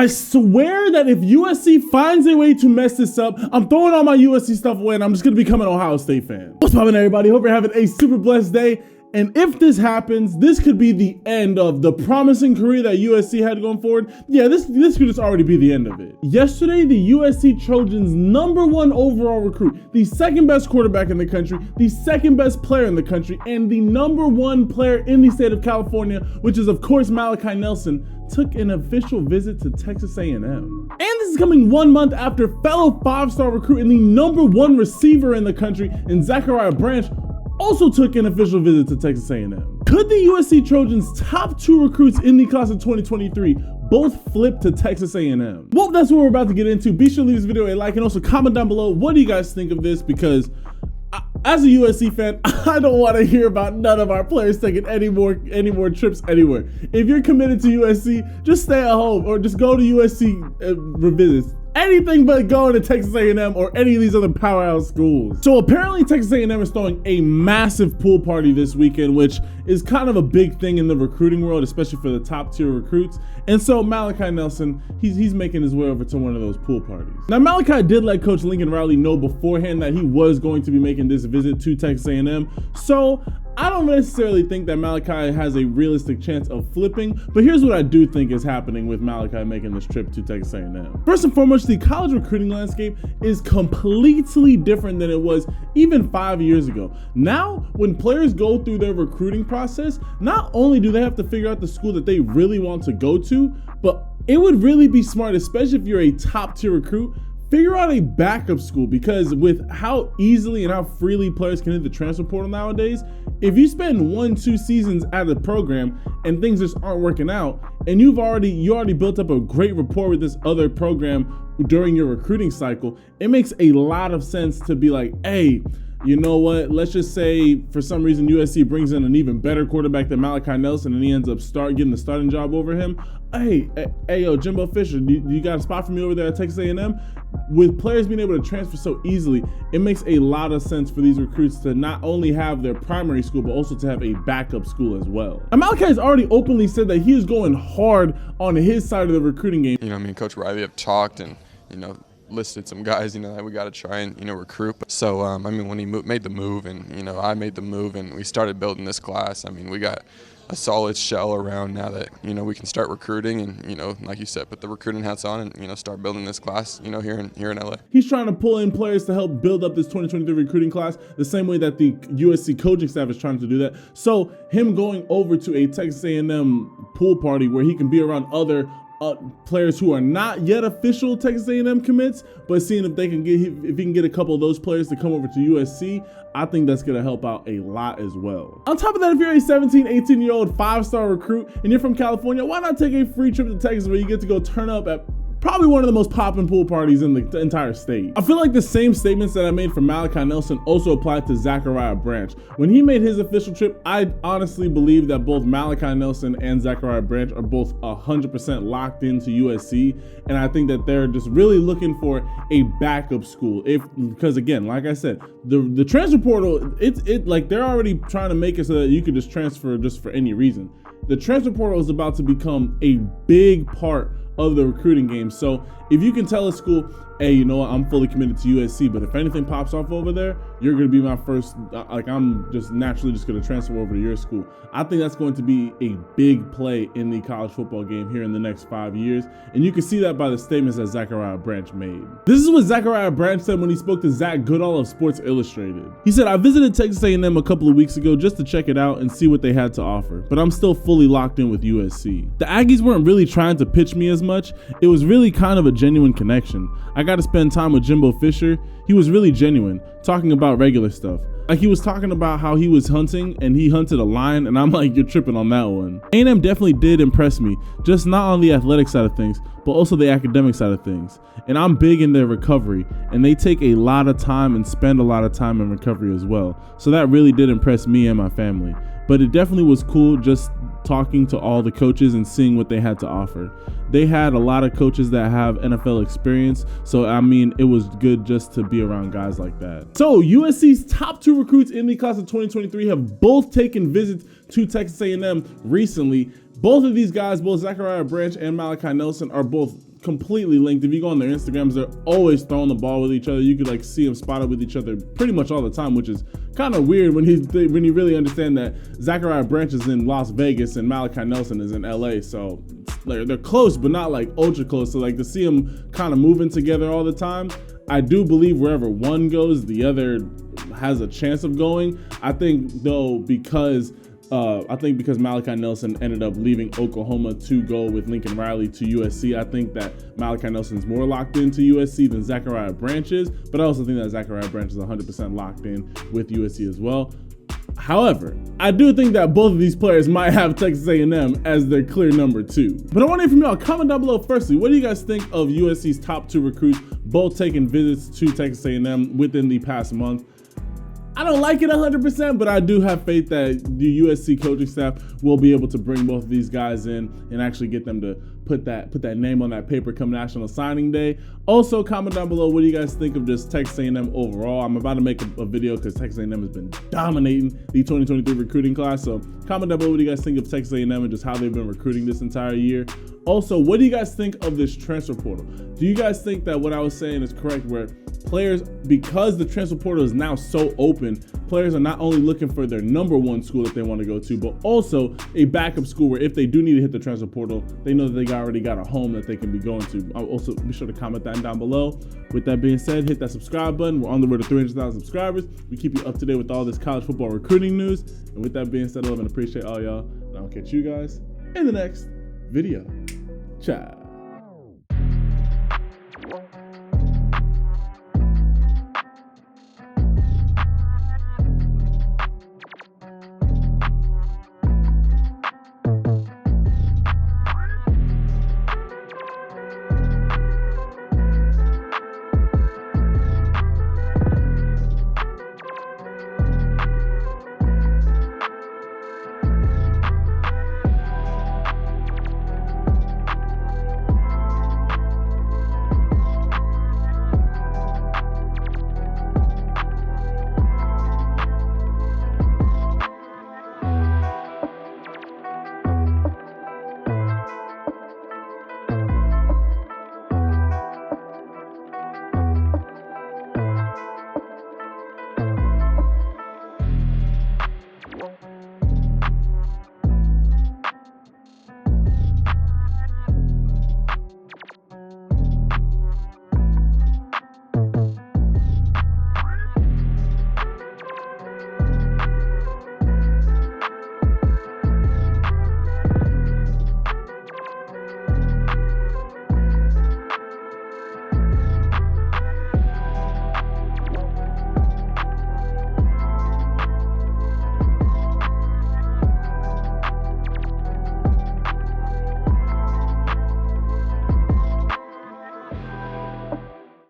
I swear that if USC finds a way to mess this up, I'm throwing all my USC stuff away and I'm just gonna become an Ohio State fan. What's poppin', everybody? Hope you're having a super blessed day. And if this happens, this could be the end of the promising career that USC had going forward. Yeah, this could just already be the end of it. Yesterday, the USC Trojans' #1 overall recruit, the second best quarterback in the country, the second best player in the country, and the #1 player in the state of California, which is of course Malachi Nelson, took an official visit to Texas A&M. And this is coming 1 month after fellow 5-star recruit and the #1 receiver in the country, and Zachariah also took an official visit to Texas A&M. Could the USC Trojans' top 2 recruits in the class of 2023 both flip to Texas A&M? Well, that's what we're about to get into. Be sure to leave this video a like and also comment down below what do you guys think of this, because as a USC fan, I don't want to hear about none of our players taking any more trips anywhere. If you're committed to USC, just stay at home or just go to USC revisits. Anything but going to Texas A&M or any of these other powerhouse schools. So apparently Texas A&M is throwing a massive pool party this weekend, which is kind of a big thing in the recruiting world, especially for the top tier recruits. And so Malachi Nelson, he's making his way over to one of those pool parties. Now Malachi did let Coach Lincoln Riley know beforehand that he was going to be making this visit to Texas A&M. So I don't necessarily think that Malachi has a realistic chance of flipping, but here's what I do think is happening with Malachi making this trip to Texas A&M. First and foremost, the college recruiting landscape is completely different than it was even 5 years ago. Now, when players go through their recruiting process, not only do they have to figure out the school that they really want to go to, but it would really be smart, especially if you're a top tier recruit, figure out a backup school, because with how easily and how freely players can hit the transfer portal nowadays, if you spend 1-2 seasons at a program and things just aren't working out, and you already built up a great rapport with this other program during your recruiting cycle, it makes a lot of sense to be like, hey, you know what? Let's just say for some reason USC brings in an even better quarterback than Malachi Nelson, and he ends up getting the starting job over him. Hey, yo, Jimbo Fisher, do you got a spot for me over there at Texas A&M? With players being able to transfer so easily, it makes a lot of sense for these recruits to not only have their primary school, but also to have a backup school as well. And Malachi has already openly said that he is going hard on his side of the recruiting game. You know, me and Coach Riley have talked and, listed some guys, that we got to try and, recruit. So, when he made the move and, I made the move and we started building this class, we got a solid shell around now that, we can start recruiting and, like you said, put the recruiting hats on and, start building this class, here in LA. He's trying to pull in players to help build up this 2023 recruiting class the same way that the USC coaching staff is trying to do that. So him going over to a Texas A&M pool party where he can be around other players who are not yet official Texas A&M commits, but seeing if he can get a couple of those players to come over to USC, I think that's going to help out a lot as well. On top of that, if you're a 17, 18-year-old 5-star recruit and you're from California, why not take a free trip to Texas where you get to go turn up at probably one of the most poppin' pool parties in the entire state. I feel like the same statements that I made for Malachi Nelson also apply to Zachariah Branch. When he made his official trip, I honestly believe that both Malachi Nelson and Zachariah Branch are both 100% locked into USC, and I think that they're just really looking for a backup school. Because again, like I said, the transfer portal, like they're already trying to make it so that you could just transfer just for any reason. The transfer portal is about to become a big part of the recruiting game. So if you can tell a school, hey, you know what, I'm fully committed to USC, but if anything pops off over there, you're going to be my first, I'm just naturally just going to transfer over to your school. I think that's going to be a big play in the college football game here in the next 5 years. And you can see that by the statements that Zachariah Branch made. This is what Zachariah Branch said when he spoke to Zach Goodall of Sports Illustrated. He said, I visited Texas A&M a couple of weeks ago just to check it out and see what they had to offer, but I'm still fully locked in with USC. The Aggies weren't really trying to pitch me as much. It was really kind of a genuine connection. I got to spend time with Jimbo Fisher. He was really genuine, talking about regular stuff. Like he was talking about how he was hunting and he hunted a lion, and I'm like, you're tripping on that one. A&M definitely did impress me, just not on the athletic side of things, but also the academic side of things. And I'm big in their recovery, and they take a lot of time and spend a lot of time in recovery as well. So that really did impress me and my family. But it definitely was cool just talking to all the coaches and seeing what they had to offer. They had a lot of coaches that have NFL experience, so I mean, it was good just to be around guys like that. So USC's top 2 recruits in the class of 2023 have both taken visits to Texas A&M recently. Both of these guys, both Zachariah Branch and Malachi Nelson, are both completely linked. If you go on their Instagrams, they're always throwing the ball with each other. You could like see them spotted with each other pretty much all the time, which is kind of weird when you really understand that Zachariah Branch is in Las Vegas and Malachi Nelson is in LA. So like, they're close, but not like ultra close. So like to see them kind of moving together all the time, I do believe wherever one goes, the other has a chance of going. I think though, because Malachi Nelson ended up leaving Oklahoma to go with Lincoln Riley to USC, I think that Malachi Nelson's more locked into USC than Zachariah Branch is, but I also think that Zachariah Branch is 100% locked in with USC as well. However, I do think that both of these players might have Texas A&M as their clear number 2. But I want to hear from y'all. Comment down below firstly, what do you guys think of USC's top 2 recruits, both taking visits to Texas A&M within the past month? I don't like it 100%, but I do have faith that the USC coaching staff will be able to bring both of these guys in and actually get them to put that name on that paper come National Signing Day. Also, comment down below, what do you guys think of just Texas A&M overall? I'm about to make a video because Texas A&M has been dominating the 2023 recruiting class. So comment down below, what do you guys think of Texas A&M and just how they've been recruiting this entire year? Also, what do you guys think of this transfer portal? Do you guys think that what I was saying is correct, where players, because the transfer portal is now so open, players are not only looking for their number 1 school that they want to go to, but also a backup school where if they do need to hit the transfer portal, they know that they already got a home that they can be going to. I'll also be sure to comment that down below. With that being said, hit that subscribe button. We're on the road to 300,000 subscribers. We keep you up to date with all this college football recruiting news. And with that being said, I love and appreciate all y'all. And I'll catch you guys in the next video. Ciao.